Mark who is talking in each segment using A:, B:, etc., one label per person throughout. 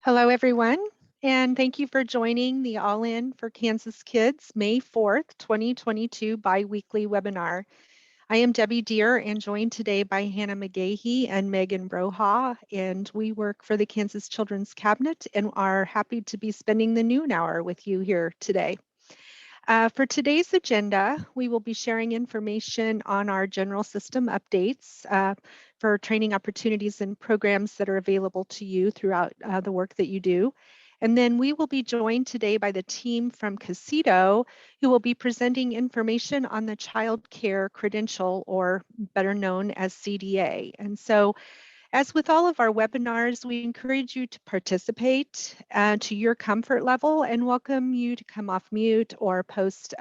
A: Hello, everyone, and thank you for joining the All In for Kansas Kids May 4th, 2022 biweekly webinar. I am Debbie Deer and joined today by Hannah McGahey and Megan Broha, and we work for the Kansas Children's Cabinet and are happy to be spending the noon hour with you here today. For today's agenda, we will be sharing information on our general system updates for training opportunities and programs that are available to you throughout the work that you do. And then we will be joined today by the team from Cda, who will be presenting information on the Child Care Credential, or better known as CDA. And so, as with all of our webinars, we encourage you to participate to your comfort level and welcome you to come off mute or post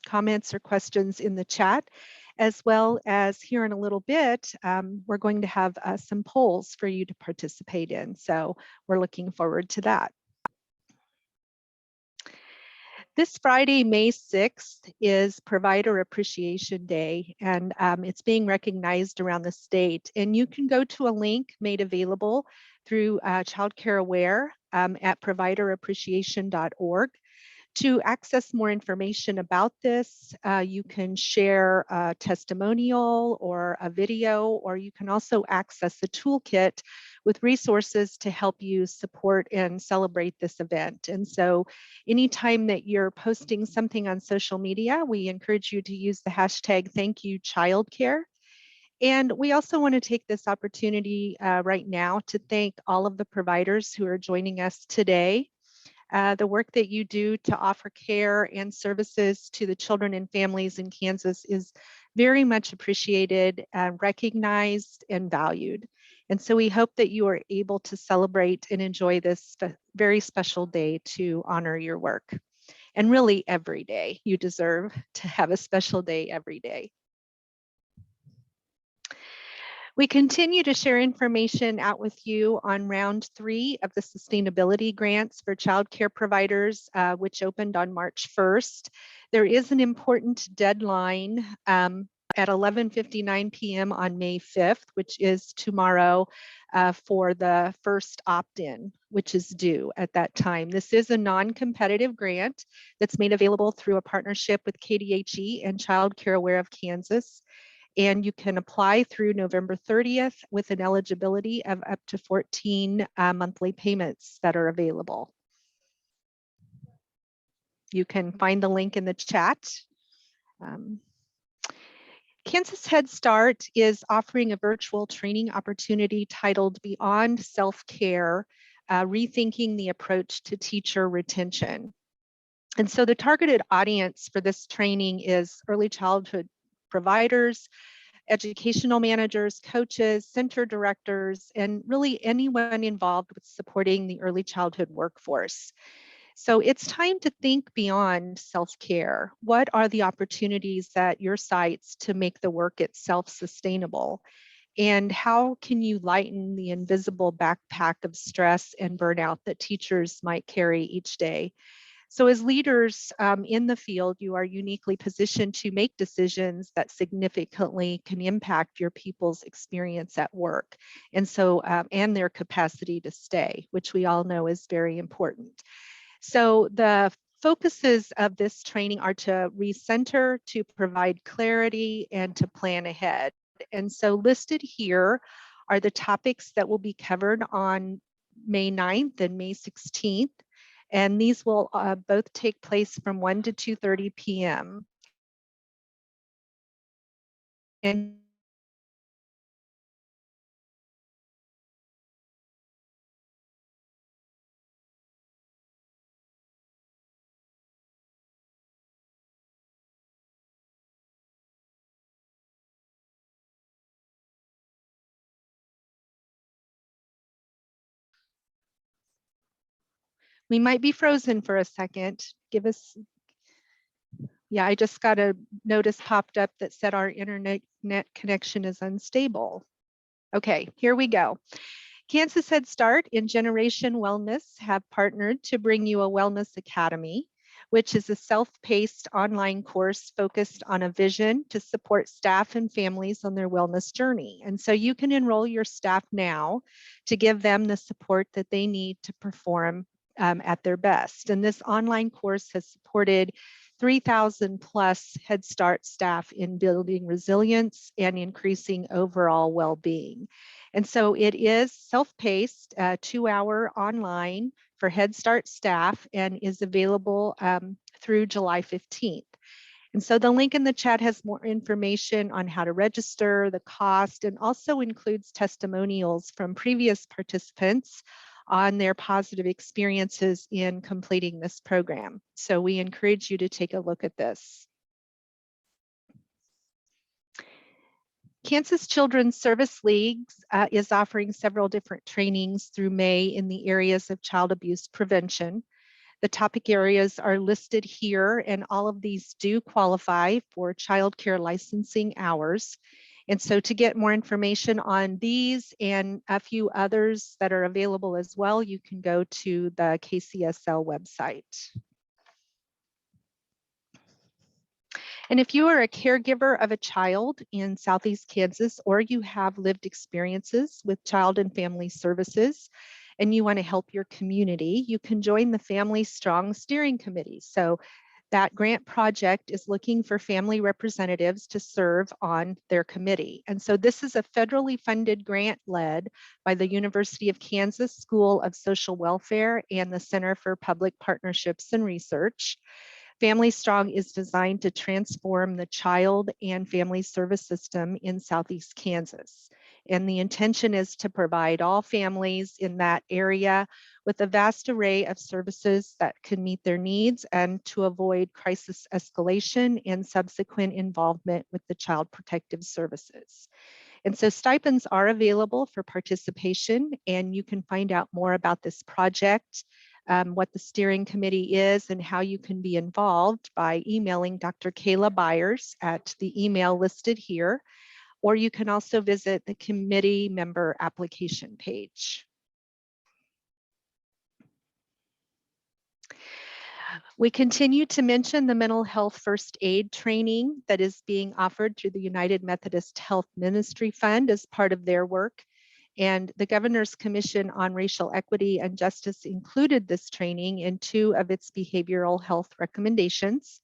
A: comments or questions in the chat, as well as here in a little bit, we're going to have some polls for you to participate in. So we're looking forward to that. This Friday, May 6th, is Provider Appreciation Day, and it's being recognized around the state. And you can go to a link made available through Child Care Aware at providerappreciation.org. To access more information about this, you can share a testimonial or a video, or you can also access the toolkit with resources to help you support and celebrate this event. And so anytime that you're posting something on social media, we encourage you to use the hashtag #ThankYouChildCare. And we also want to take this opportunity right now to thank all of the providers who are joining us today. The work that you do to offer care and services to the children and families in Kansas is very much appreciated, recognized, and valued. And so we hope that you are able to celebrate and enjoy this very special day to honor your work. And really every day, you deserve to have a special day every day. We continue to share information out with you on round 3 of the sustainability grants for child care providers, which opened on March 1st. There is an important deadline at 11:59 p.m. on May 5th, which is tomorrow, for the first opt-in, which is due at that time. This is a non-competitive grant that's made available through a partnership with KDHE and Child Care Aware of Kansas. And you can apply through November 30th with an eligibility of up to 14 monthly payments that are available. You can find the link in the chat. Kansas Head Start is offering a virtual training opportunity titled Beyond Self-Care, Rethinking the Approach to Teacher Retention. And so the targeted audience for this training is early childhood providers, educational managers, coaches, center directors, and really anyone involved with supporting the early childhood workforce. So it's time to think beyond self-care. What are the opportunities at your sites to make the work itself sustainable? And how can you lighten the invisible backpack of stress and burnout that teachers might carry each day? So as leaders in the field, you are uniquely positioned to make decisions that significantly can impact your people's experience at work, and so and their capacity to stay, which we all know is very important. So the focuses of this training are to recenter, to provide clarity, and to plan ahead. And so listed here are the topics that will be covered on May 9th and May 16th. And these will both take place from 1 to 2:30 p.m. And we might be frozen for a second. Give us, yeah, I just got a notice popped up that said our internet connection is unstable. Okay, here we go. Kansas Head Start and Generation Wellness have partnered to bring you a wellness academy which is a self-paced online course focused on a vision to support staff and families on their wellness journey. And so you can enroll your staff now to give them the support that they need to perform at their best. And this online course has supported 3,000 plus Head Start staff in building resilience and increasing overall well-being. And so it is self-paced, 2-hour online for Head Start staff, and is available through July 15th. And so the link in the chat has more information on how to register, the cost, and also includes testimonials from previous participants on their positive experiences in completing this program. So we encourage you to take a look at this. Kansas Children's Service Leagues is offering several different trainings through May in the areas of child abuse prevention. The topic areas are listed here, and all of these do qualify for child care licensing hours. And so to get more information on these and a few others that are available as well, you can go to the KCSL website. And if you are a caregiver of a child in Southeast Kansas, or you have lived experiences with child and family services, and you want to help your community, you can join the Family Strong Steering Committee. So that grant project is looking for family representatives to serve on their committee. And so this is a federally funded grant led by the University of Kansas School of Social Welfare and the Center for Public Partnerships and Research. Family Strong is designed to transform the child and family service system in Southeast Kansas. And the intention is to provide all families in that area with a vast array of services that can meet their needs and to avoid crisis escalation and subsequent involvement with the Child Protective Services. And so stipends are available for participation, and you can find out more about this project, what the steering committee is, and how you can be involved by emailing Dr. Kayla Byers at the email listed here, or you can also visit the committee member application page. We continue to mention the mental health first aid training that is being offered through the United Methodist Health Ministry Fund as part of their work. And the Governor's Commission on Racial Equity and Justice included this training in 2 of its behavioral health recommendations.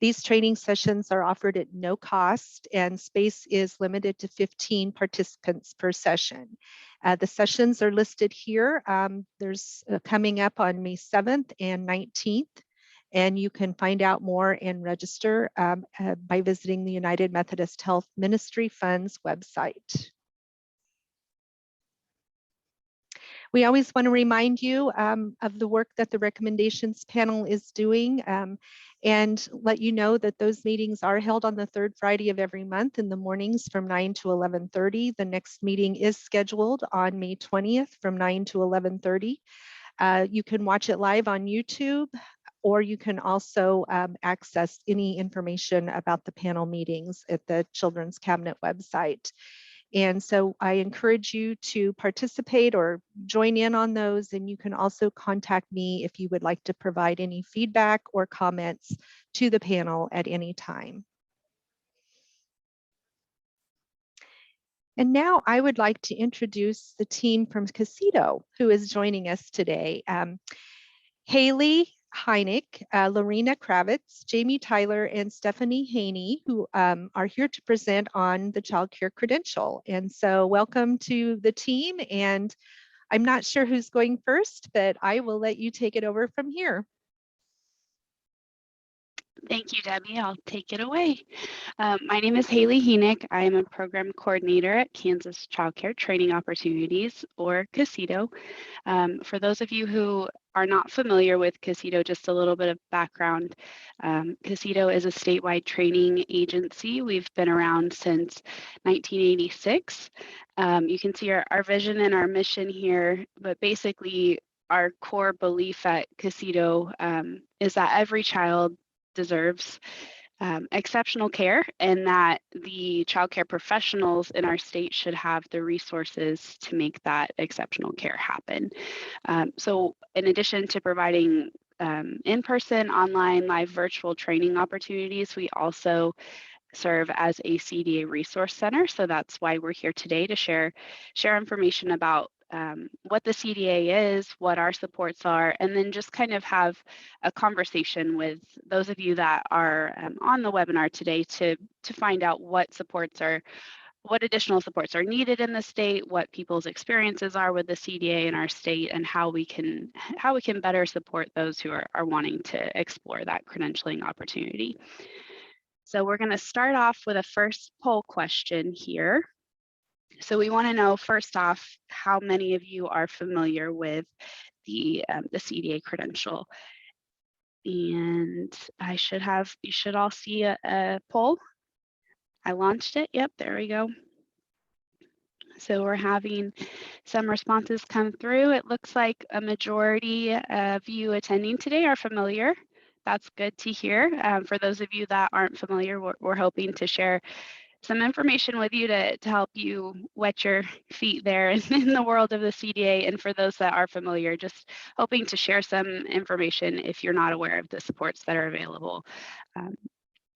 A: These training sessions are offered at no cost, and space is limited to 15 participants per session. The sessions are listed here. There's coming up on May 7th and 19th, and you can find out more and register by visiting the United Methodist Health Ministry Fund's website. We always want to remind you of the work that the recommendations panel is doing and let you know that those meetings are held on the 3rd Friday of every month in the mornings from 9 to 11:30. The next meeting is scheduled on May 20th from 9 to 11:30. You can watch it live on YouTube, or you can also access any information about the panel meetings at the Children's Cabinet website. And so I encourage you to participate or join in on those, and you can also contact me if you would like to provide any feedback or comments to the panel at any time. And now I would like to introduce the team from Cda who is joining us today. Haley Heineck, Lorena Kravitz, Jamie Tyler, and Stephanie Haney, who are here to present on the Child Care Credential. And so welcome to the team. And I'm not sure who's going first, but I will let you take it over from here.
B: Thank you, Debbie. I'll take it away. My name is Haley Heineck. I am a program coordinator at Kansas Child Care Training Opportunities, or Cda. For those of you who are not familiar with Cda, just a little bit of background. Cda is a statewide training agency. We've been around since 1986. You can see our vision and our mission here, but basically our core belief at Cda is that every child deserves exceptional care, and that the child care professionals in our state should have the resources to make that exceptional care happen. So in addition to providing in-person, online, live, virtual training opportunities. We also serve as a Cda Resource Center, so that's why we're here today, to share information about what the Cda is, what our supports are, and then just kind of have a conversation with those of you that are on the webinar today to find out what additional supports are needed in the state, what people's experiences are with the Cda in our state, and how we can better support those who are wanting to explore that credentialing opportunity. So we're going to start off with a first poll question here. So we want to know, first off, how many of you are familiar with the Cda credential? And you should all see a poll. I launched it. Yep, there we go. So we're having some responses come through. It looks like a majority of you attending today are familiar. That's good to hear. For those of you that aren't familiar, we're hoping to share some information with you to help you wet your feet there in the world of the Cda. And for those that are familiar, just hoping to share some information if you're not aware of the supports that are available.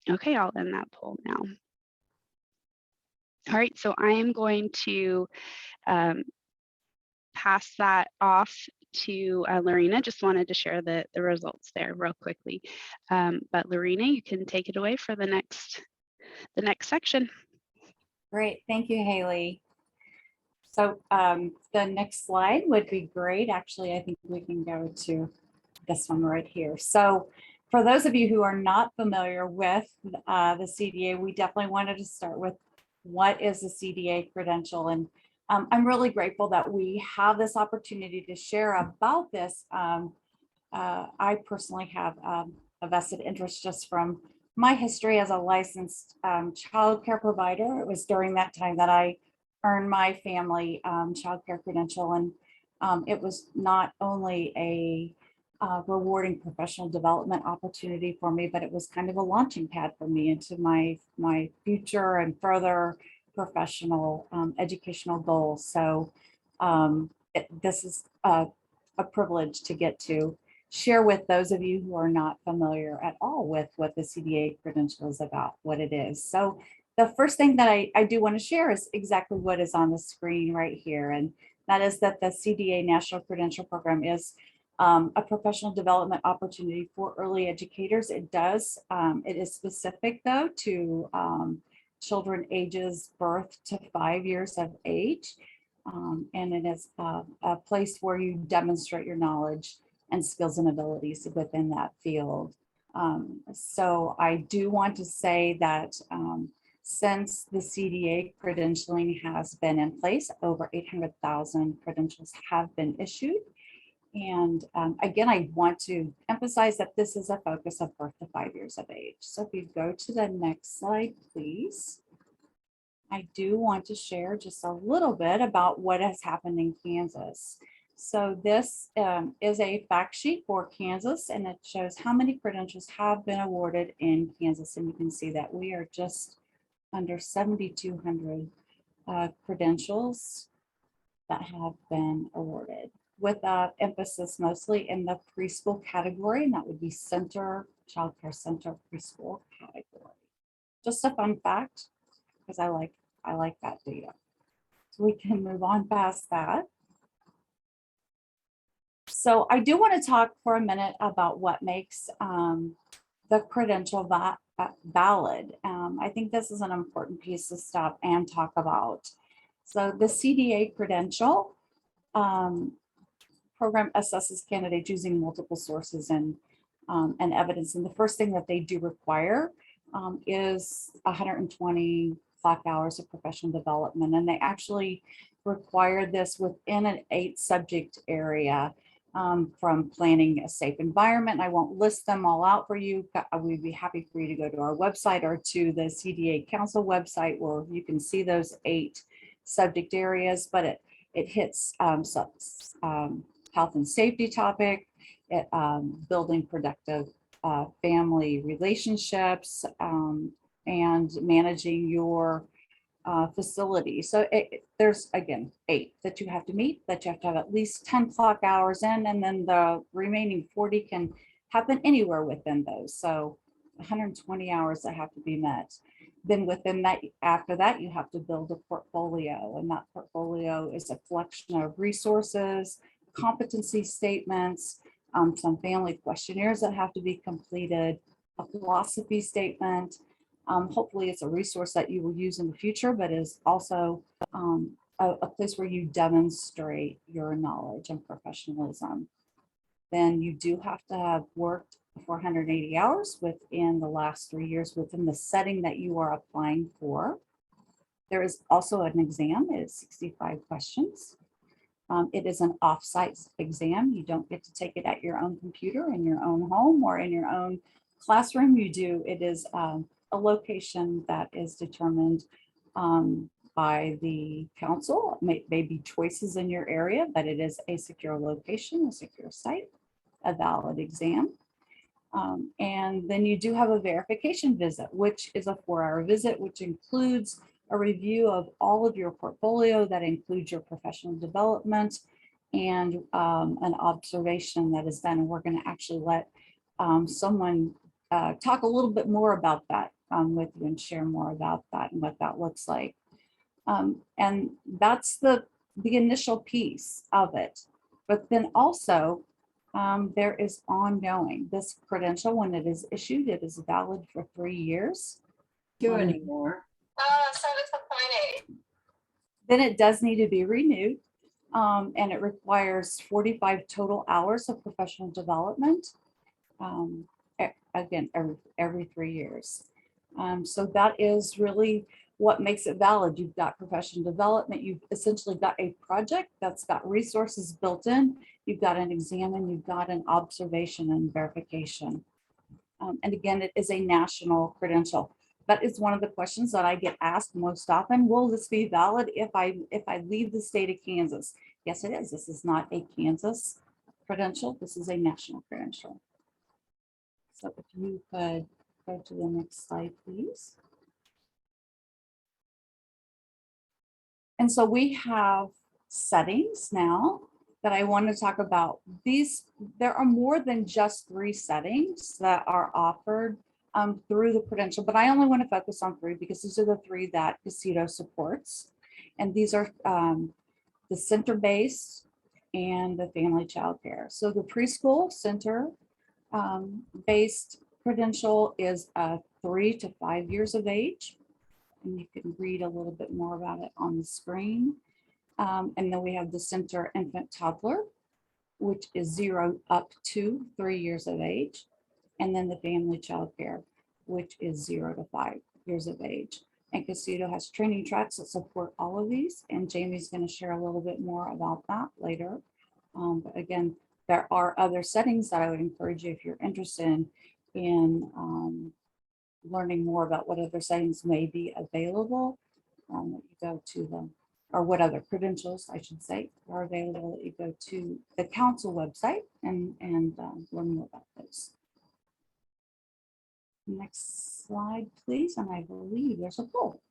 B: Okay, I'll end that poll now. All right, so I am going to pass that off to Lorena. Just wanted to share the results there real quickly. But Lorena, you can take it away for the next section.
C: Great, thank you, Haley. So the next slide would be great. Actually, I think we can go to this one right here. So for those of you who are not familiar with the Cda, we definitely wanted to start with what is the Cda credential. And I'm really grateful that we have this opportunity to share about this. I personally have a vested interest just from my history as a licensed child care provider. It was during that time that I earned my family child care credential. And it was not only a rewarding professional development opportunity for me, but it was kind of a launching pad for me into my future and further professional educational goals. So this is a privilege to get to share with those of you who are not familiar at all with what the Cda credential is about, what it is. So the first thing that I do want to share is exactly what is on the screen right here. And that is that the Cda National Credential Program is a professional development opportunity for early educators. It is specific though to children ages birth to 5 years of age. And it is a place where you demonstrate your knowledge and skills and abilities within that field. So I do want to say that since the Cda credentialing has been in place, over 800,000 credentials have been issued. And again, I want to emphasize that this is a focus of birth to 5 years of age. So if you go to the next slide, please. I do want to share just a little bit about what has happened in Kansas. So this is a fact sheet for Kansas, and it shows how many credentials have been awarded in Kansas. And you can see that we are just under 7,200 credentials that have been awarded, with emphasis mostly in the preschool category, and that would be center, child care center, preschool category. Just a fun fact, because I like that data. So we can move on past that. So I do want to talk for a minute about what makes the credential valid. I think this is an important piece to stop and talk about. So the Cda credential program assesses candidates using multiple sources and evidence. And the first thing that they do require is 120 clock hours of professional development. And they actually require this within an 8-subject area, from planning a safe environment. I won't list them all out for you. We'd be happy for you to go to our website or to the Cda Council website, where you can see those 8 subject areas, but it hits health and safety topic, building productive family relationships, and managing your facility. So there's, again, 8 that you have to meet, that you have to have at least 10 clock hours in, and then the remaining 40 can happen anywhere within those. So 120 hours that have to be met. Then within that, after that, you have to build a portfolio, and that portfolio is a collection of resources, competency statements, some family questionnaires that have to be completed, a philosophy statement. Hopefully it's a resource that you will use in the future, but is also a place where you demonstrate your knowledge and professionalism. Then you do have to have worked 480 hours within the last 3 years within the setting that you are applying for. There is also an exam. It is 65 questions. It is an off-site exam. You don't get to take it at your own computer in your own home or in your own classroom. You do. It is a location that is determined by the council. Maybe choices in your area, but it is a secure location, a secure site, a valid exam. And then you do have a verification visit, which is a 4-hour visit, which includes a review of all of your portfolio, that includes your professional development and an observation that is done. And we're going to actually let someone talk a little bit more about that with you and share more about that and what that looks like. And that's the initial piece of it. But then also, there is ongoing. This credential, when it is issued, it is valid for 3 years.
D: Do anymore.
E: So disappointing.
C: Then it does need to be renewed, and it requires 45 total hours of professional development. Again, every 3 years. So that is really what makes it valid. You've got professional development. You've essentially got a project that's got resources built in. You've got an exam, and you've got an observation and verification. And again, it is a national credential. That is one of the questions that I get asked most often. Will this be valid if I leave the state of Kansas? Yes, it is. This is not a Kansas credential. This is a national credential. So if you could go to the next slide, please. And so we have settings now that I want to talk about. There are more than just 3 settings that are offered through the credential, but I only want to focus on 3 because these are the 3 that Cda supports. And these are the center-based and the family child care. So the preschool center based credential is 3 to 5 years of age. And you can read a little bit more about it on the screen. And then we have the center infant toddler, which is 0 up to 3 years of age. And then the family child care, which is 0 to 5 years of age. And Cda has training tracks that support all of these. And Jamie's going to share a little bit more about that later. But again, there are other settings that I would encourage you if you're interested in learning more about what other settings may be available. You go to them, or what other credentials, I should say, are available. That you go to the council website and learn more about those. Next slide, please. And I believe there's a poll.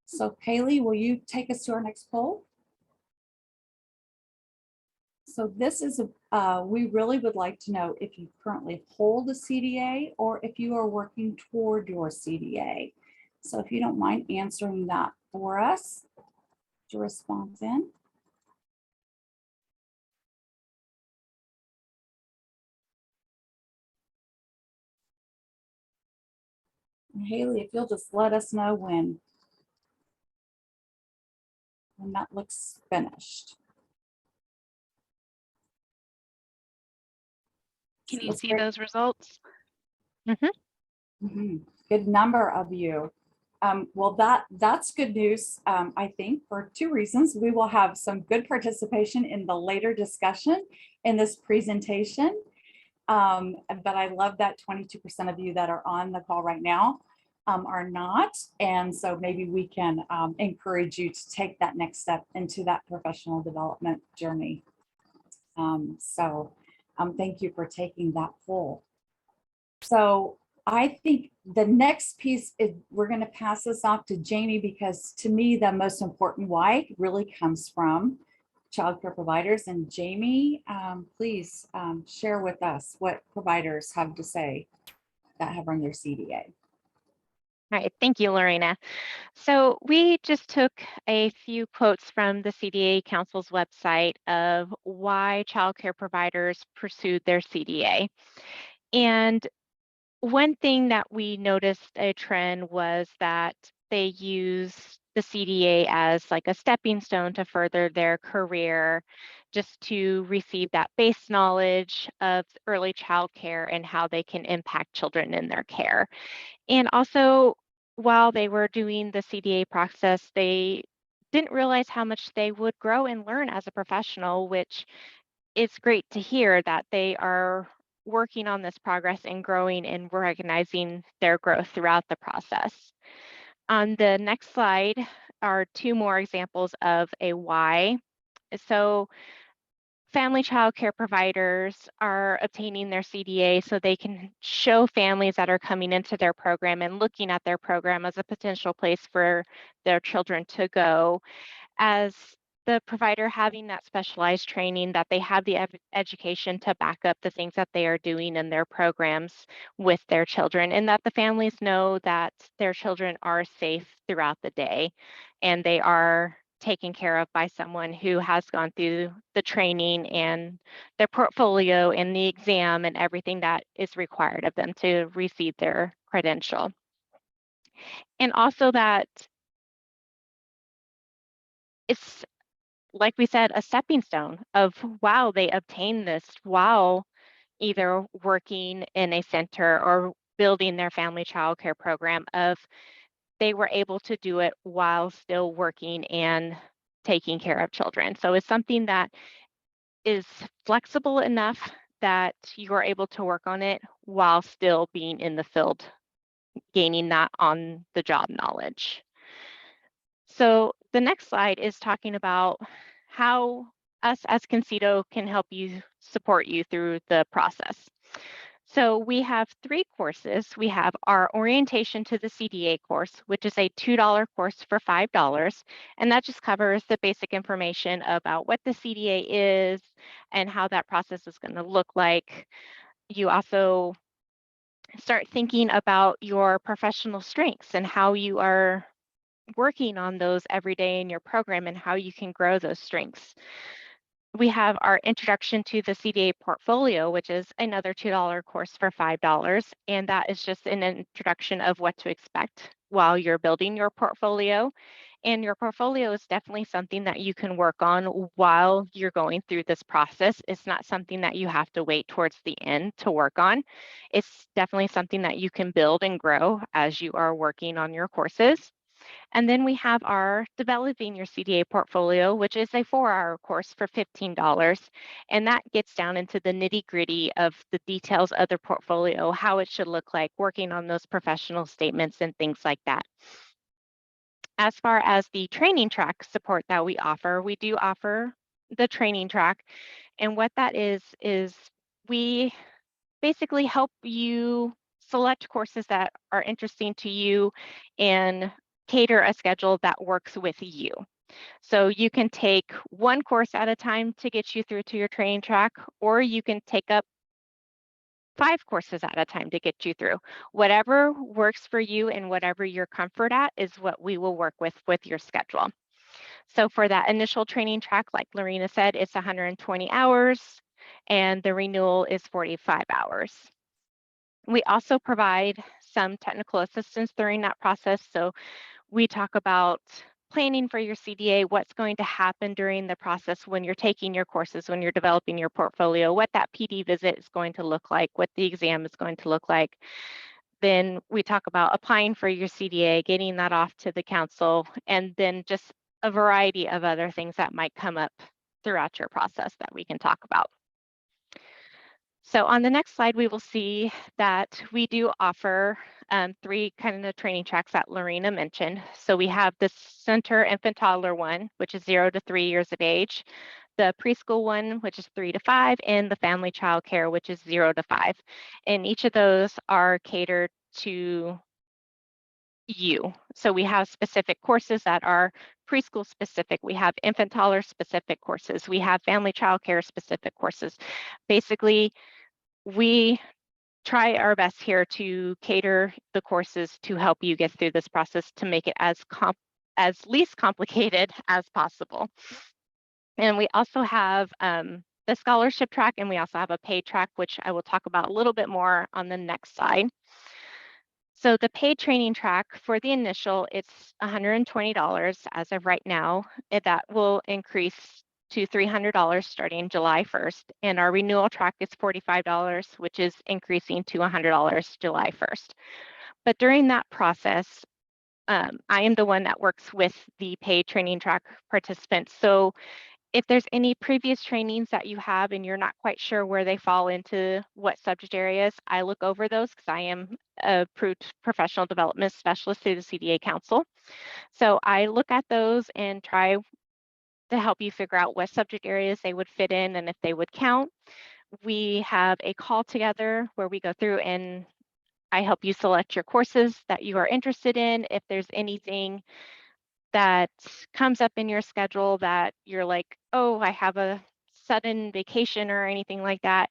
C: So Kaylee, will you take us to our next poll? So this is we really would like to know if you currently hold a CDA or if you are working toward your CDA. So if you don't mind answering that for us, your response in. And Haley, if you'll just let us know when that looks finished.
B: Can you see those results?
C: Good number of you. Well, that's good news, I think, for 2 reasons. We will have some good participation in the later discussion in this presentation. But I love that 22% of you that are on the call right now are not. And so maybe we can encourage you to take that next step into that professional development journey. Thank you for taking that poll. So I think the next piece is we're going to pass this off to Jamie, because to me, the most important why really comes from childcare providers. And Jamie, please share with us what providers have to say that have run their CDA.
D: All right, thank you, Lorena. So we just took a few quotes from the CDA Council's website of why childcare providers pursued their CDA. And one thing that we noticed a trend was that they use the CDA as like a stepping stone to further their career, just to receive that base knowledge of early childcare and how they can impact children in their care. And also, while they were doing the CDA process, they didn't realize how much they would grow and learn as a professional, which is great to hear that they are working on this progress and growing and recognizing their growth throughout the process. On the next slide are two more examples of a why. So family child care providers are obtaining their CDA so they can show families that are coming into their program and looking at their program as a potential place for their children to go, as the provider having that specialized training, that they have the education to back up the things that they are doing in their programs with their children, and that the families know that their children are safe throughout the day and they are taken care of by someone who has gone through the training and their portfolio and the exam and everything that is required of them to receive their credential. And also that it's, like we said, a stepping stone of, wow, they obtained this while either working in a center or building their family child care program, of they were able to do it while still working and taking care of children. So it's something that is flexible enough that you are able to work on it while still being in the field, gaining that on the job knowledge. So the next slide is talking about how us as Cda can help you, support you through the process. So we have 3 courses. We have our Orientation to the Cda course, which is a $2 course for $5. And that just covers the basic information about what the CDA is and how that process is going to look like. You also start thinking about your professional strengths and how you are working on those every day in your program and how you can grow those strengths. We have our Introduction to the Cda Portfolio, which is another $2 course for $5. And that is just an introduction of what to expect while you're building your portfolio. And your portfolio is definitely something that you can work on while you're going through this process. It's not something that you have to wait towards the end to work on. It's definitely something that you can build and grow as you are working on your courses. And then we have our Developing Your CDA Portfolio, which is a 4-hour course for $15. And that gets down into the nitty-gritty of the details of the portfolio, how it should look like, working on those professional statements and things like that. As far as the training track support that we do offer the training track. And what that is we basically help you select courses that are interesting to you and cater a schedule that works with you. So you can take one course at a time to get you through to your training track, or you can take up 5 courses at a time to get you through. Whatever works for you and whatever your comfort at is what we will work with your schedule. So for that initial training track, like Lorena said, it's 120 hours and the renewal is 45 hours. We also provide some technical assistance during that process. So we talk about planning for your CDA, what's going to happen during the process when you're taking your courses, when you're developing your portfolio, what that PD visit is going to look like, what the exam is going to look like. Then we talk about applying for your CDA, getting that off to the council, and then just a variety of other things that might come up throughout your process that we can talk about. So on the next slide, we will see that we do offer 3 kind of training tracks that Lorena mentioned. So we have the Center Infant Toddler one, which is 0 to 3 years of age, the preschool one, which is 3 to 5, and the family child care, which is 0 to 5. And each of those are catered to you. So we have specific courses that are preschool specific. We have infant toddler specific courses. We have family childcare specific courses. Basically, we try our best here to cater the courses to help you get through this process to make it as least complicated as possible. And we also have the scholarship track, and we also have a paid track, which I will talk about a little bit more on the next slide. So the paid training track for the initial, it's $120 as of right now. That will increase to $300 starting July 1st. And our renewal track is $45, which is increasing to $100 July 1st. But during that process, I am the one that works with the paid training track participants. So if there's any previous trainings that you have and you're not quite sure where they fall into what subject areas, I look over those because I am a approved professional development specialist through the CDA Council. So I look at those and try to help you figure out what subject areas they would fit in and if they would count. We have a call together where we go through and I help you select your courses that you are interested in. If there's anything that comes up in your schedule that you're like, oh, I have a sudden vacation or anything like that,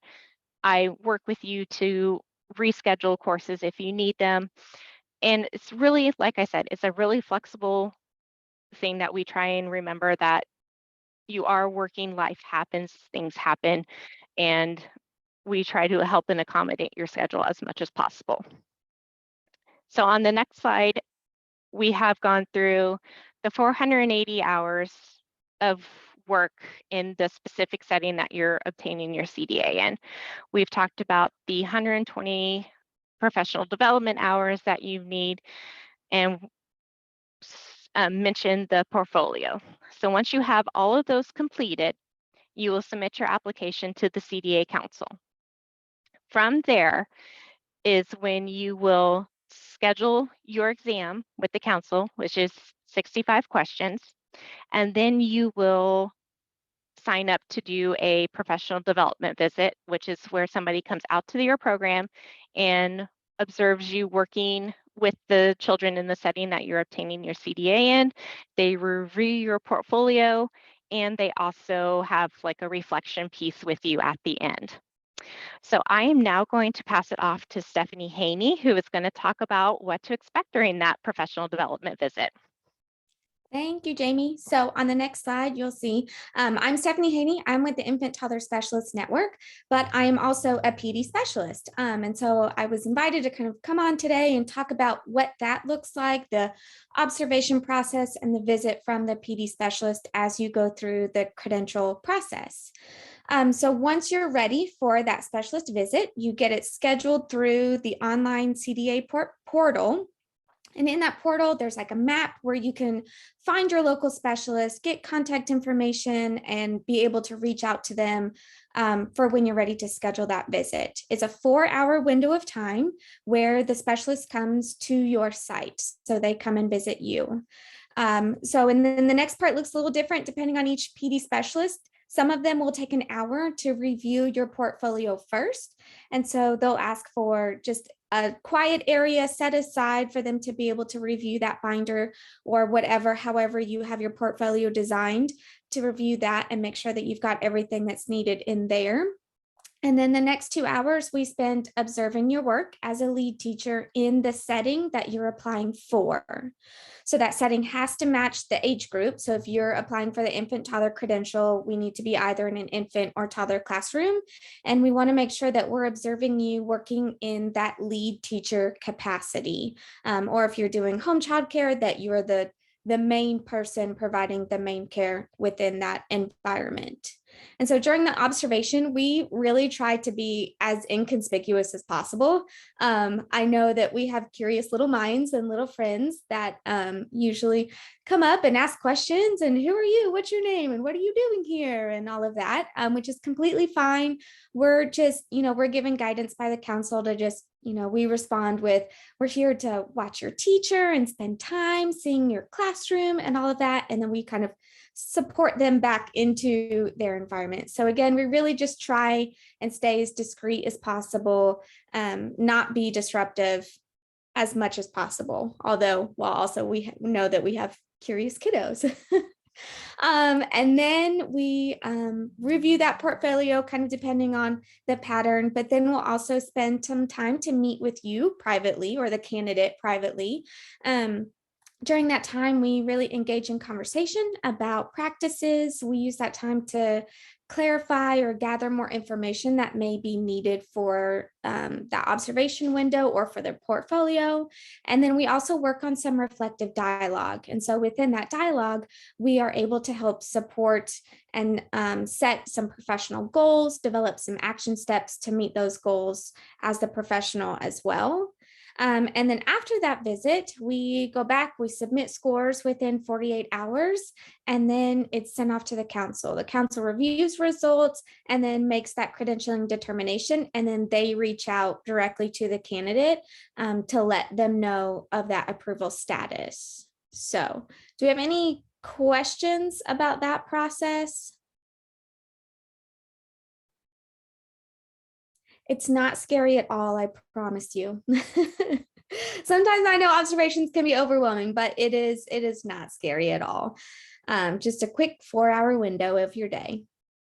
D: I work with you to reschedule courses if you need them. And it's really, like I said, it's a really flexible thing that we try and remember that you are working, life happens, things happen, and we try to help and accommodate your schedule as much as possible. So on the next slide, we have gone through the 480 hours of work in the specific setting that you're obtaining your CDA in. We've talked about the 120 professional development hours that you need and mentioned the portfolio. So once you have all of those completed, you will submit your application to the CDA Council. From there is when you will schedule your exam with the council, which is 65 questions, and then you will sign up to do a professional development visit, which is where somebody comes out to your program and observes you working with the children in the setting that you're obtaining your CDA in. They review your portfolio, and they also have like a reflection piece with you at the end. So I am now going to pass it off to Stephanie Haney, who is going to talk about what to expect during that professional development visit.
F: Thank you, Jamie. So on the next slide, you'll see I'm Stephanie Haney. I'm with the Infant Toddler Specialist Network, but I am also a PD specialist. And so I was invited to kind of come on today and talk about what that looks like, the observation process and the visit from the PD specialist as you go through the credential process. So once you're ready for that specialist visit, you get it scheduled through the online CDA portal. And in that portal, there's like a map where you can find your local specialist, get contact information, and be able to reach out to them for when you're ready to schedule that visit. It's a 4-hour window of time where the specialist comes to your site. So they come and visit you. And then the next part looks a little different depending on each PD specialist. Some of them will take an hour to review your portfolio first. And so they'll ask for just a quiet area set aside for them to be able to review that binder or whatever, however you have your portfolio designed to review that and make sure that you've got everything that's needed in there. And then the next 2 hours we spend observing your work as a lead teacher in the setting that you're applying for. So that setting has to match the age group. So if you're applying for the infant toddler credential, we need to be either in an infant or toddler classroom. And we want to make sure that we're observing you working in that lead teacher capacity. Or if you're doing home childcare, that you're the main person providing the main care within that environment. And so during the observation, we really try to be as inconspicuous as possible. I know that we have curious little minds and little friends that usually come up and ask questions and who are you, what's your name, and what are you doing here, and all of that, which is completely fine. We're just, we're given guidance by the council to just, we respond with, we're here to watch your teacher and spend time seeing your classroom and all of that. And then we kind of support them back into their environment. So again, we really just try and stay as discreet as possible, not be disruptive, as much as possible, although while also we know that we have curious kiddos. And then we review that portfolio kind of depending on the pattern, but then we'll also spend some time to meet with you privately or the candidate privately. During that time, we really engage in conversation about practices. We use that time to clarify or gather more information that may be needed for that observation window or for their portfolio. And then we also work on some reflective dialogue. And so within that dialogue, we are able to help support and set some professional goals, develop some action steps to meet those goals as the professional as well. And then after that visit, we go back, we submit scores within 48 hours, and then it's sent off to the council. The council reviews results and then makes that credentialing determination. And then they reach out directly to the candidate to let them know of that approval status. So do we have any questions about that process? It's not scary at all, I promise you. Sometimes I know observations can be overwhelming, but it is not scary at all. Just a quick 4-hour window of your day.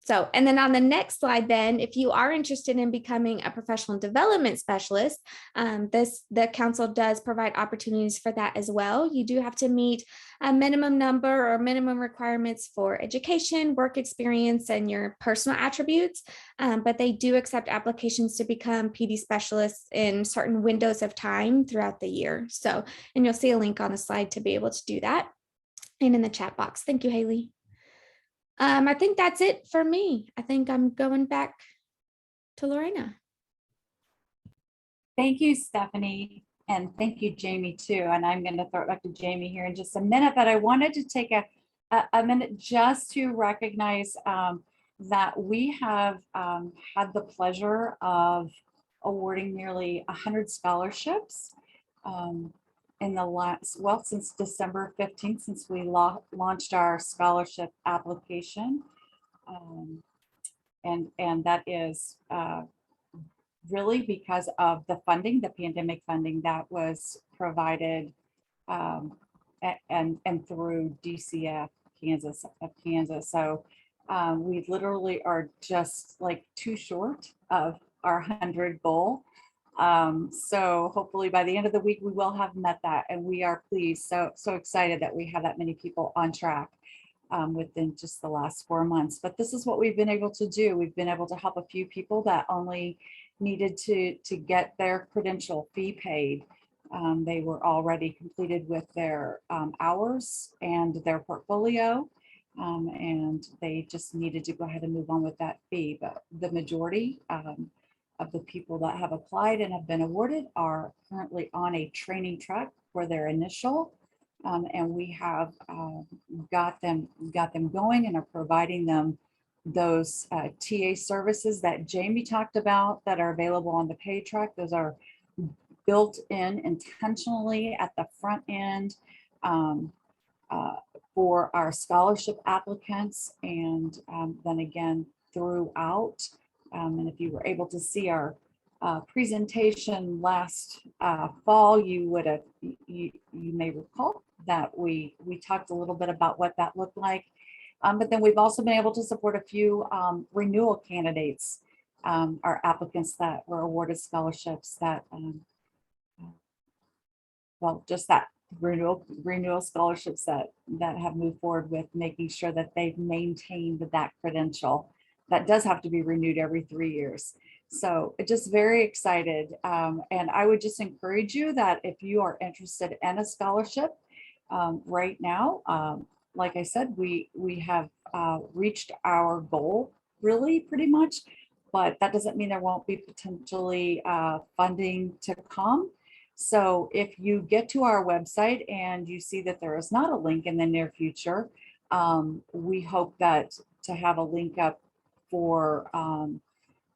F: So, and then on the next slide, then, if you are interested in becoming a professional development specialist, the council does provide opportunities for that as well. You do have to meet a minimum number or minimum requirements for education, work experience, and your personal attributes, but they do accept applications to become PD specialists in certain windows of time throughout the year. So, and you'll see a link on the slide to be able to do that, and in the chat box. Thank you, Haley. I think that's it for me. I think I'm going back to Lorena.
C: Thank you, Stephanie. And thank you, Jamie, too. And I'm going to throw it back to Jamie here in just a minute, but I wanted to take a minute just to recognize that we have had the pleasure of awarding nearly 100 scholarships in the last, well, since December 15th, since we launched our scholarship application. And that is really because of the funding, the pandemic funding that was provided and through DCF Kansas of Kansas. So we literally are just like too short of our 100 goal. So hopefully by the end of the week, we will have met that, and we are pleased, so excited that we have that many people on track within just the last 4 months. But this is what we've been able to do. We've been able to help a few people that only needed to get their credential fee paid. They were already completed with their hours and their portfolio, and they just needed to go ahead and move on with that fee. But the majority of the people that have applied and have been awarded are currently on a training track for their initial, and we have got them going and are providing them those TA services that Jamie talked about that are available on the pay track. Those are built in intentionally at the front end for our scholarship applicants, and then again throughout. And if you were able to see our presentation last fall, you would have, you may recall that we talked a little bit about what that looked like. But then we've also been able to support a few renewal candidates, our applicants that were awarded scholarships that, well, just that renewal scholarships that have moved forward with making sure that they've maintained that credential. That does have to be renewed every 3 years. So just very excited. And I would just encourage you that if you are interested in a scholarship right now, like I said, we have reached our goal really pretty much, but that doesn't mean there won't be potentially funding to come. So if you get to our website and you see that there is not a link in the near future, we hope that to have a link up for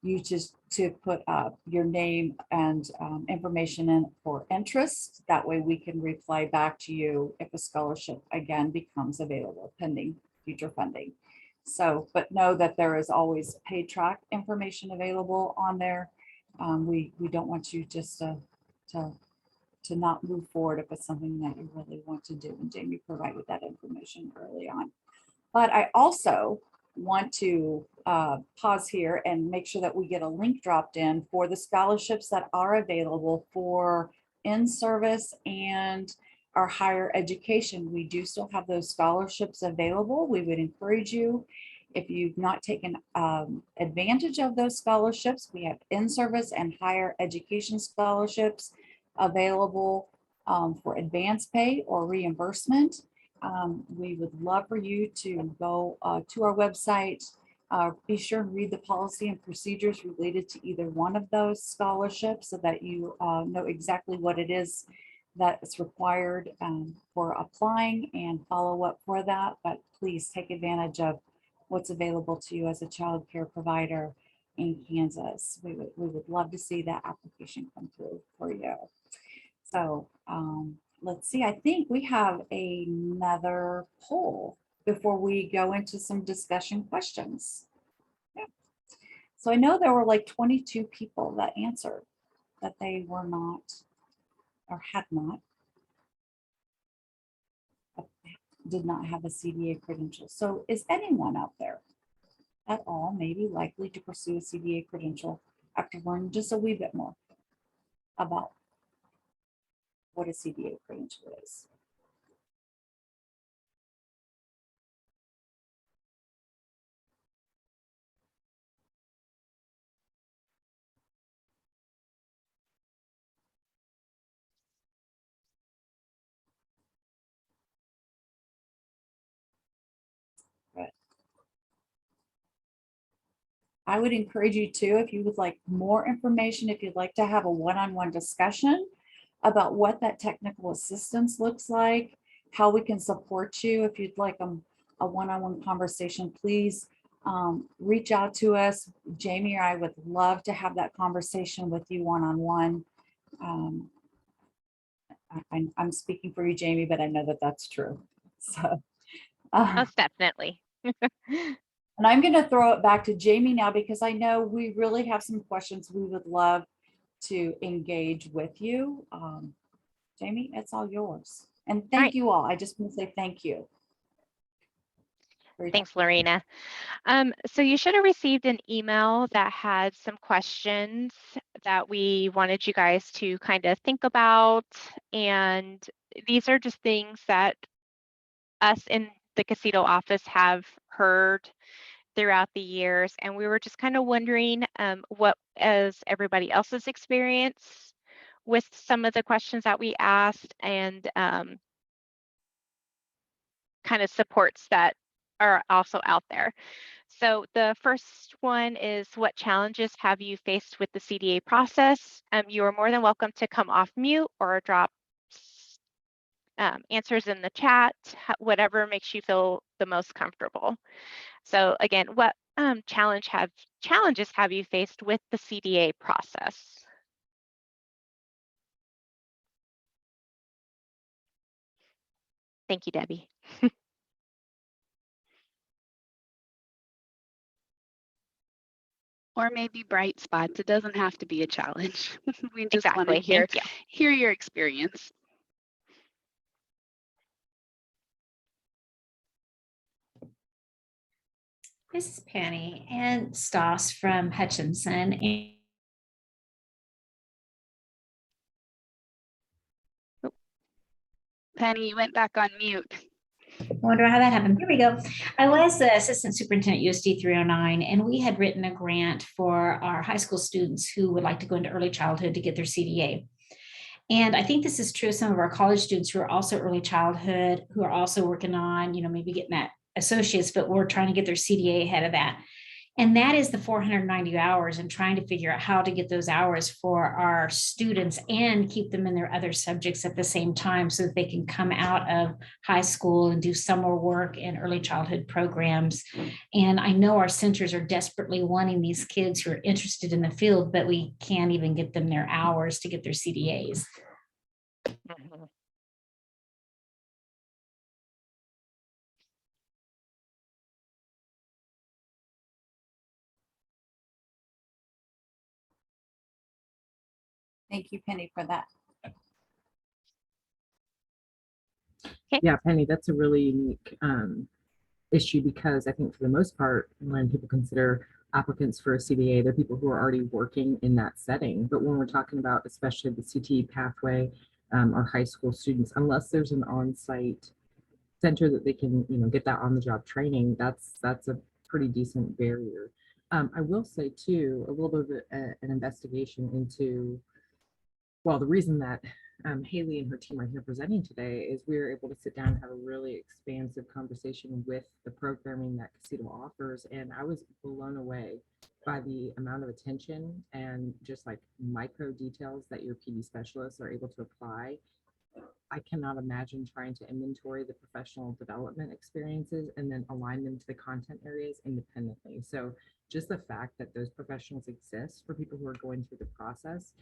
C: you just to put your name and information in for interest. That way we can reply back to you if a scholarship again becomes available pending future funding. So, but know that there is always paid track information available on there. We don't want you just to to not move forward if it's something that you really want to do. And Jamie provided that information early on. But I also want to pause here and make sure that we get a link dropped in for the scholarships that are available for in-service and our higher education. We do still have those scholarships available. We would encourage you, if you've not taken advantage of those scholarships, we have in-service and higher education scholarships available for advance pay or reimbursement. We would love for you to go to our website. Be sure and read the policy and procedures related to either one of those scholarships so that you know exactly what it is that is required for applying and follow up for that. But please take advantage of what's available to you as a child care provider in Kansas. We would love to see that application come through for you. So let's see, I think we have another poll before we go into some discussion questions. Yeah. So I know there were like 22 people that answered that they were not or had not, did not have a CDA credential. So is anyone out there at all maybe likely to pursue a CDA credential after learning just a wee bit more about what a CDA credential is? I would encourage you to, if you would like more information, if you'd like to have a one-on-one discussion about what that technical assistance looks like, how we can support you. If you'd like a one-on-one conversation, please reach out to us. Jamie or I would love to have that conversation with you one-on-one. I'm speaking for you, Jamie, but I know that that's true. So,
D: Most definitely.
C: and I'm going to throw it back to Jamie now because I know we really have some questions we would love to engage with you. Jamie, it's all yours. And thank you all. I just want to say thank you.
D: Thanks, Lorena. So you should have received an email that had some questions that we wanted you guys to kind of think about. And these are just things that us in the Cda office have heard throughout the years. And we were just kind of wondering what is everybody else's experience with some of the questions that we asked and kind of supports that are also out there. So the first one is, what challenges have you faced with the CDA process? You are more than welcome to come off mute or drop answers in the chat, whatever makes you feel the most comfortable. So again, what challenges have you faced with the CDA process? Thank you, Debbie.
B: Or maybe bright spots. It doesn't have to be a challenge. We just want to
D: Exactly.
B: hear your experience.
G: This is Penny and Stas from Hutchinson.
B: Penny, you went back on mute.
G: I wonder how that happened. Here we go. I was the assistant superintendent USD 309, and we had written a grant for our high school students who would like to go into early childhood to get their CDA. And I think this is true of some of our college students who are also early childhood, who are also working on, maybe getting that associates, but we're trying to get their CDA ahead of that. And that is the 490 hours, and trying to figure out how to get those hours for our students and keep them in their other subjects at the same time so that they can come out of high school and do summer work and early childhood programs. And I know our centers are desperately wanting these kids who are interested in the field, but we can't even get them their hours to get their CDAs.
D: Mm-hmm.
C: Thank you, Penny, for that.
H: Yeah, Penny, that's a really unique issue, because I think for the most part, when people consider applicants for a CDA, they're people who are already working in that setting. But when we're talking about especially the CTE pathway, or high school students, unless there's an on-site center that they can, get that on-the-job training, that's a pretty decent barrier. I will say too, a little bit of an investigation into, well, the reason that Haley and her team are here presenting today is we were able to sit down and have a really expansive conversation with the programming that Cda offers. And I was blown away by the amount of attention and just like micro details that your PD specialists are able to apply. I cannot imagine trying to inventory the professional development experiences and then align them to the content areas independently. So just the fact that those professionals exist for people who are going through the process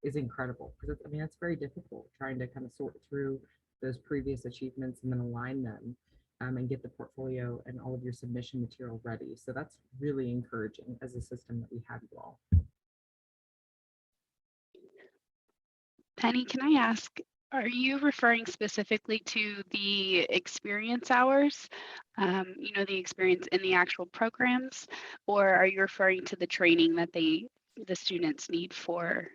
H: is incredible, because I mean, it's very difficult trying to kind of sort through those previous achievements and then align them, and get the portfolio and all of your submission material ready. So that's really encouraging as a system that we have you all.
B: Penny, can I ask, are you referring specifically to the experience hours, the experience in the actual programs, or are you referring to the training that the students need for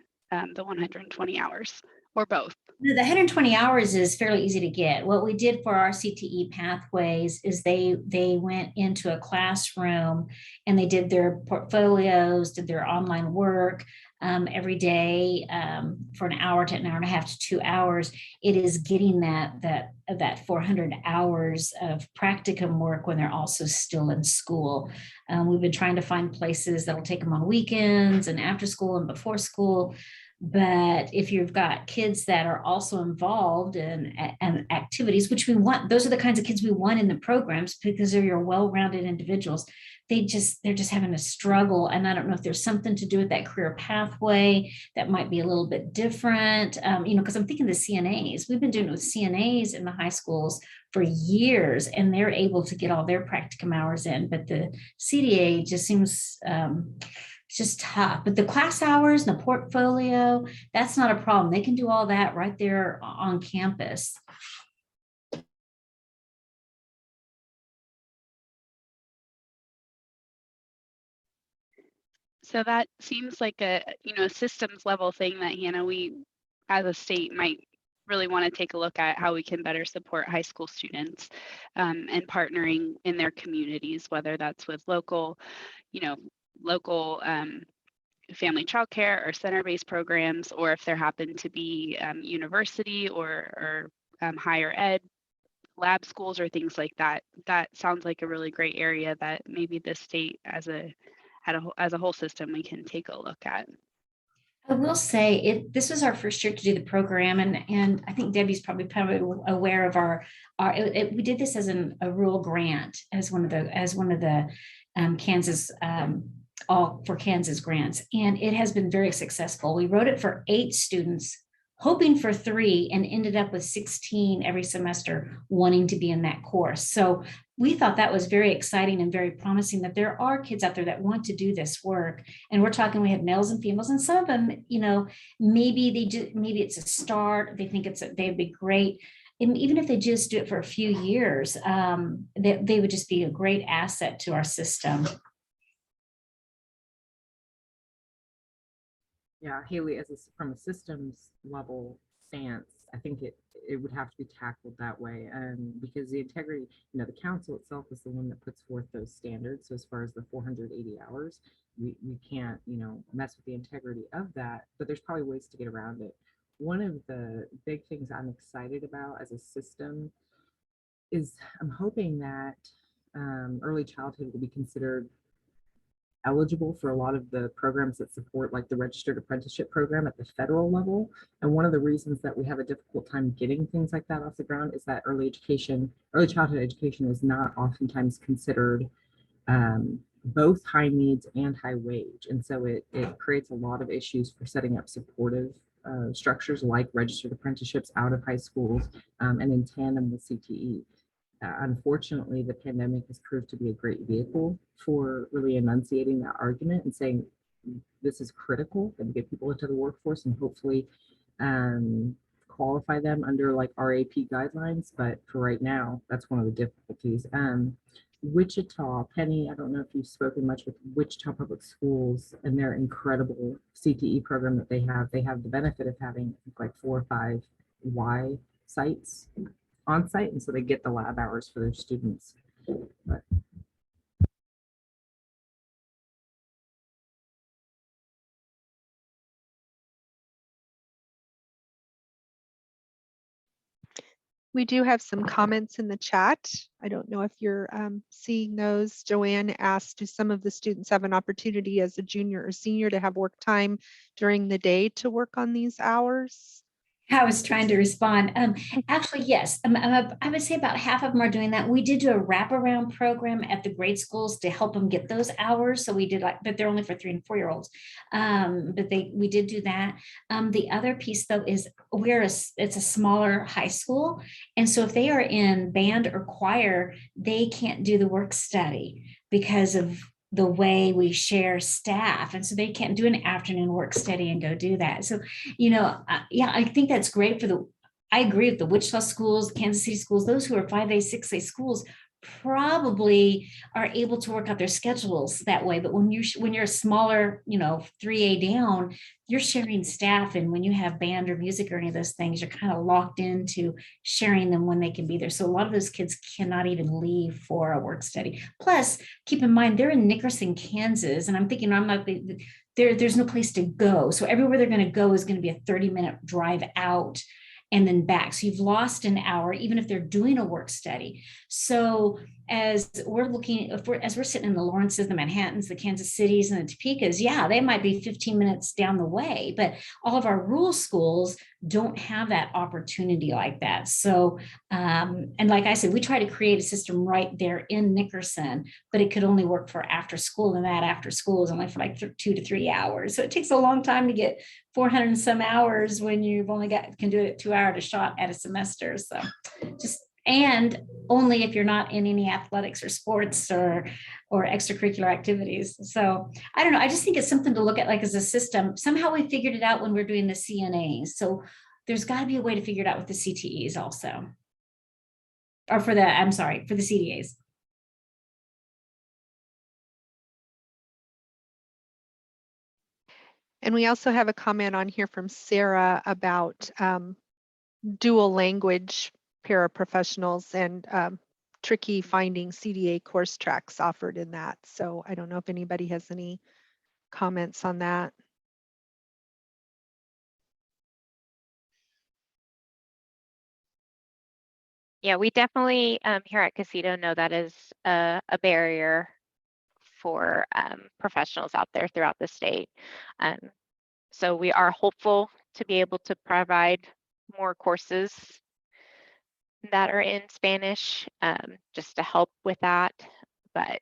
B: the 120 hours, or both?
G: The 120 hours is fairly easy to get. What we did for our CTE pathways is they went into a classroom and they did their portfolios, did their online work every day for an hour to an hour and a half to 2 hours. It is getting that 400 hours of practicum work when they're also still in school. We've been trying to find places that'll take them on weekends and after school and before school. But if you've got kids that are also involved in activities, which we want, those are the kinds of kids we want in the programs, because they're your well-rounded individuals. They're just having a struggle. And I don't know if there's something to do with that career pathway that might be a little bit different, because I'm thinking the CNAs, we've been doing it with CNAs in the high schools for years, and they're able to get all their practicum hours in, but the CDA just seems, it's just tough. But the class hours and the portfolio, that's not a problem. They can do all that right there on campus.
B: So that seems like a systems level thing that we as a state might really want to take a look at, how we can better support high school students and partnering in their communities, whether that's with local family childcare or center-based programs, or if there happen to be university or higher ed lab schools or things like that. That sounds like a really great area that maybe the state as a whole system we can take a look at.
G: I will say this was our first year to do the program, and I think Debbie's probably aware of we did this as a rural grant, as one of the Kansas all for Kansas grants, and it has been very successful. We wrote it for 8 students, hoping for 3, and ended up with 16 every semester wanting to be in that course. So we thought that was very exciting and very promising, that there are kids out there that want to do this work. And we're talking, we have males and females, and some of them, maybe it's a start. They think they'd be great. And even if they just do it for a few years, they would just be a great asset to our system.
H: Yeah, Haley, from a systems level stance, I think it would have to be tackled that way, because the integrity, the council itself is the one that puts forth those standards. So as far as the 480 hours, we can't, mess with the integrity of that, but there's probably ways to get around it. One of the big things I'm excited about as a system is I'm hoping that early childhood will be considered eligible for a lot of the programs that support, like the registered apprenticeship program at the federal level. And one of the reasons that we have a difficult time getting things like that off the ground is that early childhood education is not oftentimes considered both high needs and high wage. And so it creates a lot of issues for setting up supportive structures like registered apprenticeships out of high schools, and in tandem with CTE. Unfortunately, the pandemic has proved to be a great vehicle for really enunciating that argument and saying this is critical, that we get people into the workforce and hopefully qualify them under like RAP guidelines, but for right now, that's one of the difficulties. Wichita, Penny, I don't know if you've spoken much with Wichita Public Schools and their incredible CTE program that they have. They have the benefit of having like 4 or 5 Y sites on site, and so they get the lab hours for their students. But
A: We do have some comments in the chat. I don't know if you're seeing those. Joanne asked, do some of the students have an opportunity as a junior or senior to have work time during the day to work on these hours?
G: I was trying to respond. Actually, yes. I would say about half of them are doing that. We did do a wraparound program at the grade schools to help them get those hours. So we did like, but they're only for 3 and 4 year olds. But we did do that. The other piece though is it's a smaller high school, and so if they are in band or choir, they can't do the work study because of the way we share staff. And so they can't do an afternoon work study and go do that. So, yeah, I think that's great I agree with the Wichita schools, Kansas City schools, those who are 5A, 6A schools probably are able to work out their schedules that way. But when you're a smaller, 3A down, you're sharing staff. And when you have band or music or any of those things, you're kind of locked into sharing them when they can be there. So a lot of those kids cannot even leave for a work study. Plus, keep in mind, they're in Nickerson, Kansas. And I'm thinking, there's no place to go. So everywhere they're going to go is going to be a 30-minute drive out and then back. So you've lost an hour, even if they're doing a work study. So as we're sitting in the Lawrences, the Manhattans, the Kansas Cities, and the Topekas, yeah, they might be 15 minutes down the way, but all of our rural schools don't have that opportunity like that. So, and like I said, we try to create a system right there in Nickerson, but it could only work for after school, and that after school is only for like 2 to 3 hours. So it takes a long time to get 400 and some hours when you've only can do it 2 hours a shot at a semester. So and only if you're not in any athletics or sports or extracurricular activities. So I don't know. I just think it's something to look at like as a system. Somehow we figured it out when we're doing the CNAs. So there's got to be a way to figure it out with the CTEs also. Or for the CDAs.
A: And we also have a comment on here from Sarah about dual language paraprofessionals and tricky finding Cda course tracks offered in that. So I don't know if anybody has any comments on that.
D: Yeah, we definitely here at Cda know that is a barrier for professionals out there throughout the state. So we are hopeful to be able to provide more courses that are in Spanish just to help with that. But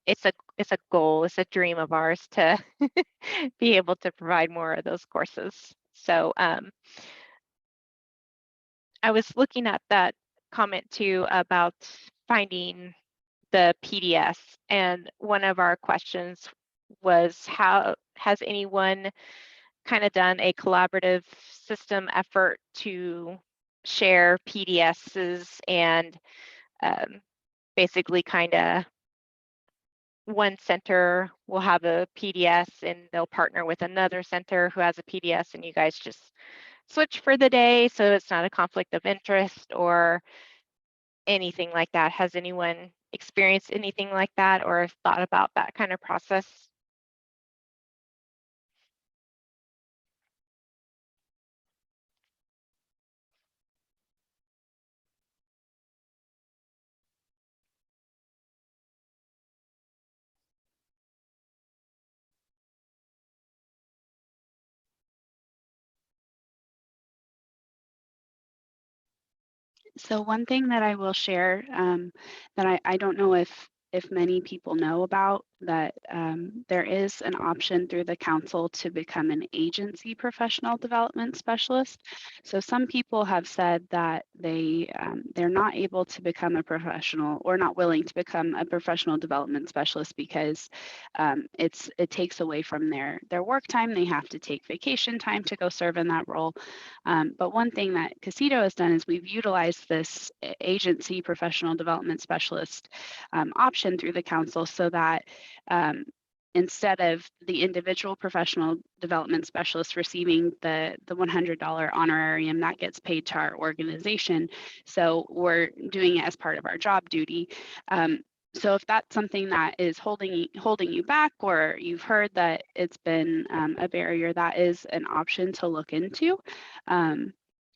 D: it's a goal, it's a dream of ours to be able to provide more of those courses. So I was looking at that comment too about finding the PDS, and one of our questions was, how has anyone kind of done a collaborative system effort to share PDSs and basically kind of one center will have a PDS and they'll partner with another center who has a PDS, and you guys just switch for the day so it's not a conflict of interest or anything like that. Has anyone experienced anything like that or thought about that kind of process?
B: So one thing that I will share that I don't know if many people know about that there is an option through the council to become an agency professional development specialist. So some people have said that they're not able to become a professional or not willing to become a professional development specialist because it takes away from their work time. They have to take vacation time to go serve in that role. But one thing that Cda has done is we've utilized this agency professional development specialist option through the council so that instead of the individual professional development specialist receiving the $100 honorarium that gets paid to our organization, so we're doing it as part of our job duty. So if that's something that is holding you back, or you've heard that it's been a barrier, that is an option to look into,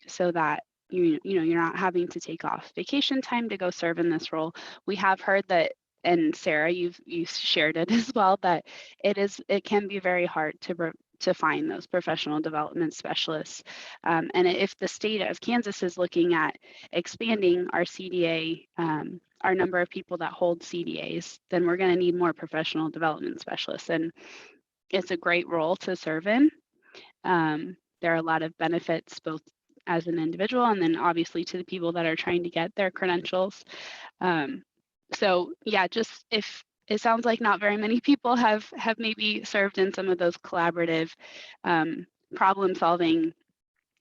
B: so that you're not having to take off vacation time to go serve in this role. We have heard that, and Sarah, you shared it as well, that it can be very hard to find those professional development specialists. And if the state of Kansas is looking at expanding our CDA, our number of people that hold CDAs, then we're going to need more professional development specialists. And it's a great role to serve in. There are a lot of benefits, both as an individual and then obviously to the people that are trying to get their credentials. So yeah, just if it sounds like not very many people have maybe served in some of those collaborative problem solving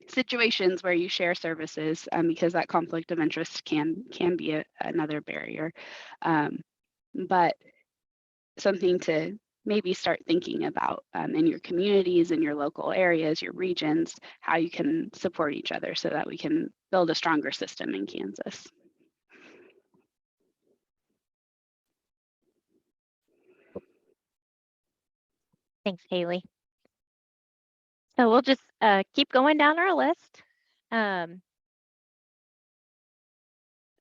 B: situations where you share services, because that conflict of interest can be another barrier, but something to maybe start thinking about in your communities, in your local areas, your regions, how you can support each other so that we can build a stronger system in Kansas.
D: Thanks, Haley. So we'll just keep going down our list.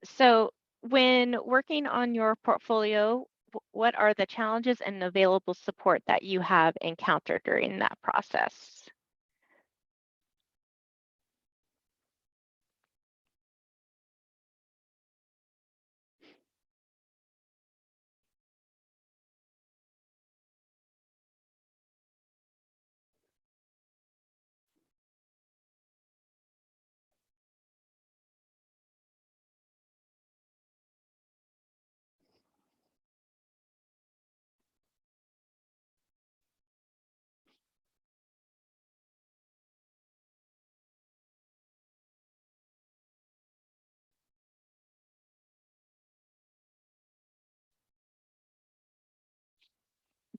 D: So when working on your portfolio, what are the challenges and available support that you have encountered during that process?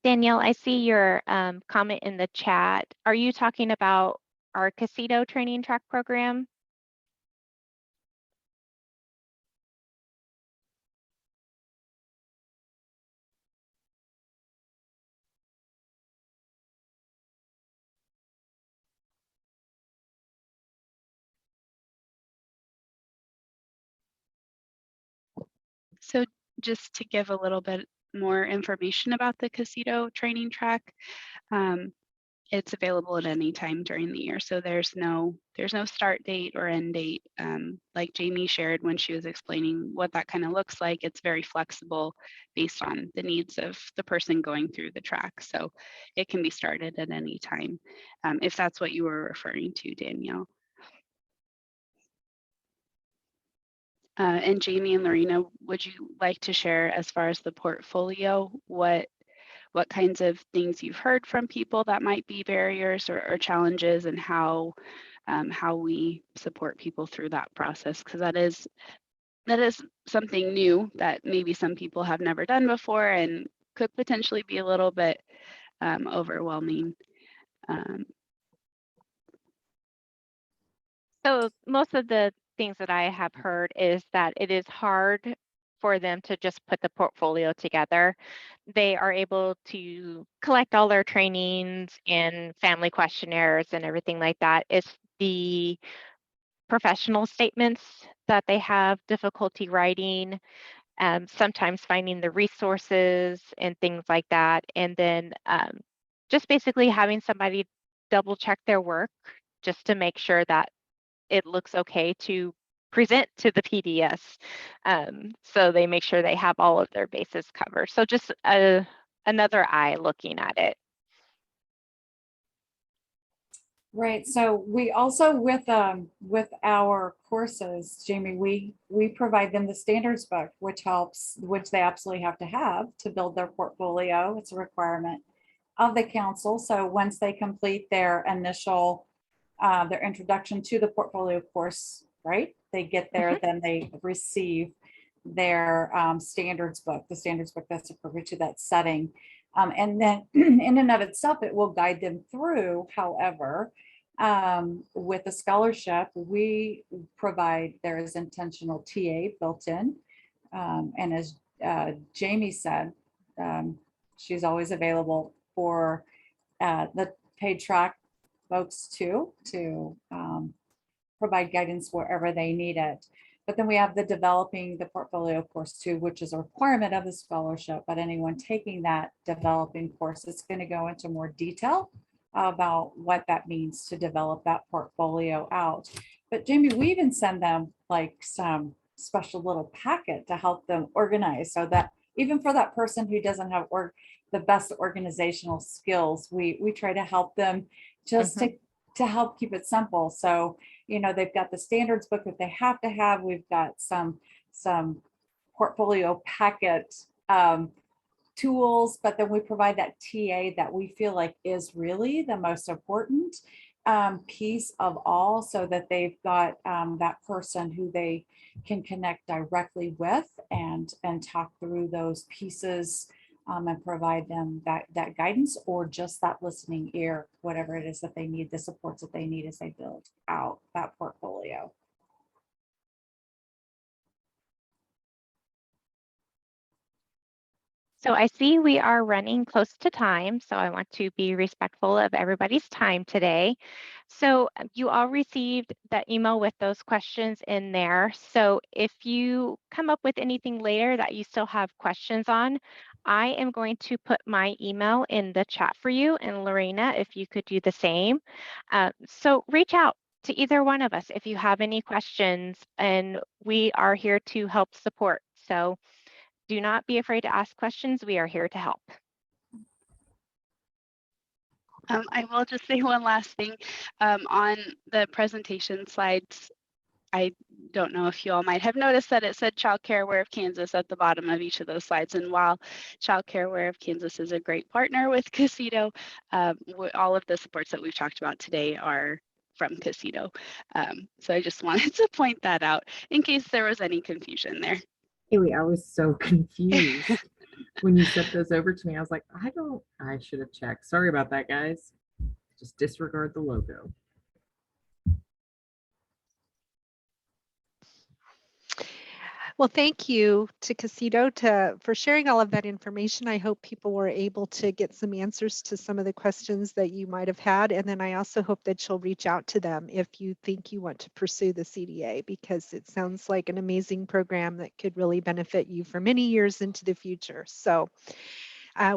D: Danielle, I see your comment in the chat. Are you talking about our Cda training track program?
B: So just to give a little bit more information about the Cda training track, it's available at any time during the year. So there's no start date or end date. Like Jamie shared when she was explaining what that kind of looks like, it's very flexible based on the needs of the person going through the track. So it can be started at any time, if that's what you were referring to, Danielle. And Jamie and Lorena, would you like to share as far as the portfolio, what kinds of things you've heard from people that might be barriers or challenges, and how we support people through that process? Because that is something new that maybe some people have never done before and could potentially be a little bit overwhelming.
D: So most of the things that I have heard is that it is hard for them to just put the portfolio together. They are able to collect all their trainings and family questionnaires and everything like that. It's the professional statements that they have difficulty writing, sometimes finding the resources and things like that. And then just basically having somebody double check their work just to make sure that it looks okay to present to the PDS. So they make sure they have all of their bases covered. So just a another eye looking at it.
C: Right. So we also with our courses, Jamie, we provide them the standards book, which they absolutely have to build their portfolio. It's a requirement of the council. So once they complete their initial their introduction to the portfolio course, right? They get there, then they receive their standards book, the standards book that's appropriate to that setting. And then in and of itself, it will guide them through. However, with the scholarship, we provide, there is intentional TA built in. And as Jamie said, she's always available for the paid track folks too, to provide guidance wherever they need it. But then we have the developing the portfolio course too, which is a requirement of the scholarship. But anyone taking that developing course, it's going to go into more detail about what that means to develop that portfolio out. But Jamie, we even send them like some special little packet to help them organize, so that even for that person who doesn't have the best organizational skills, we try to help them just to help keep it simple. So, you know, they've got the standards book that they have to have. We've got some portfolio packet tools, but then we provide that TA that we feel like is really the most important piece of all, so that they've got that person who they can connect directly with and talk through those pieces and provide them that guidance, or just that listening ear, whatever it is that they need, the supports that they need as they build out that portfolio.
D: So I see we are running close to time, so I want to be respectful of everybody's time today. So you all received that email with those questions in there. So if you come up with anything later that you still have questions on, I am going to put my email in the chat for you, and Lorena, if you could do the same. So reach out to either one of us if you have any questions, and we are here to help support. So do not be afraid to ask questions. We are here to help.
B: I will just say one last thing. On the presentation slides, I don't know if you all might have noticed that it said Child Care Aware of Kansas at the bottom of each of those slides. And while Child Care Aware of Kansas is a great partner with Cda, all of the supports that we've talked about today are from Cda. So I just wanted to point that out in case there was any confusion there.
H: Haley, I was so confused when you sent those over to me. I was like, I should have checked. Sorry about that, guys. Just disregard the logo.
A: Well, thank you to Cda for sharing all of that information. I hope people were able to get some answers to some of the questions that you might have had. And then I also hope that you'll reach out to them if you think you want to pursue the CDA, because it sounds like an amazing program that could really benefit you for many years into the future. So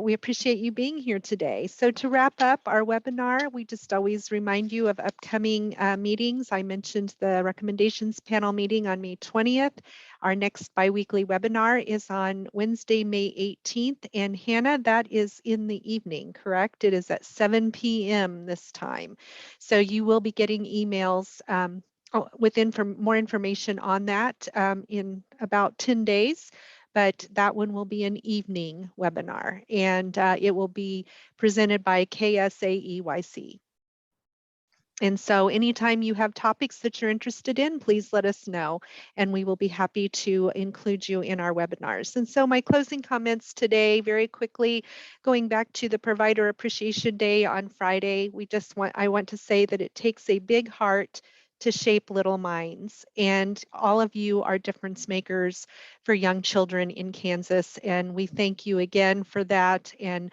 A: we appreciate you being here today. So to wrap up our webinar, we just always remind you of upcoming meetings. I mentioned the recommendations panel meeting on May 20th. Our next biweekly webinar is on Wednesday, May 18th. And Hannah, that is in the evening, correct? It is at 7 p.m. this time. So you will be getting emails with more information on that in about 10 days. But that one will be an evening webinar, and it will be presented by KSAEYC. And so anytime you have topics that you're interested in, please let us know, and we will be happy to include you in our webinars. And so my closing comments today, very quickly, going back to the Provider Appreciation Day on Friday, I want to say that it takes a big heart to shape little minds, and all of you are difference makers for young children in Kansas, and we thank you again for that, and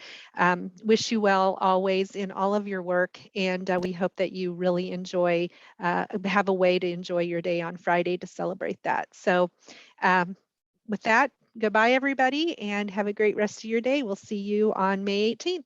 A: wish you well always in all of your work, and we hope that you really enjoy, have a way to enjoy your day on Friday to celebrate that. So with that, goodbye everybody, and have a great rest of your day. We'll see you on May 18th.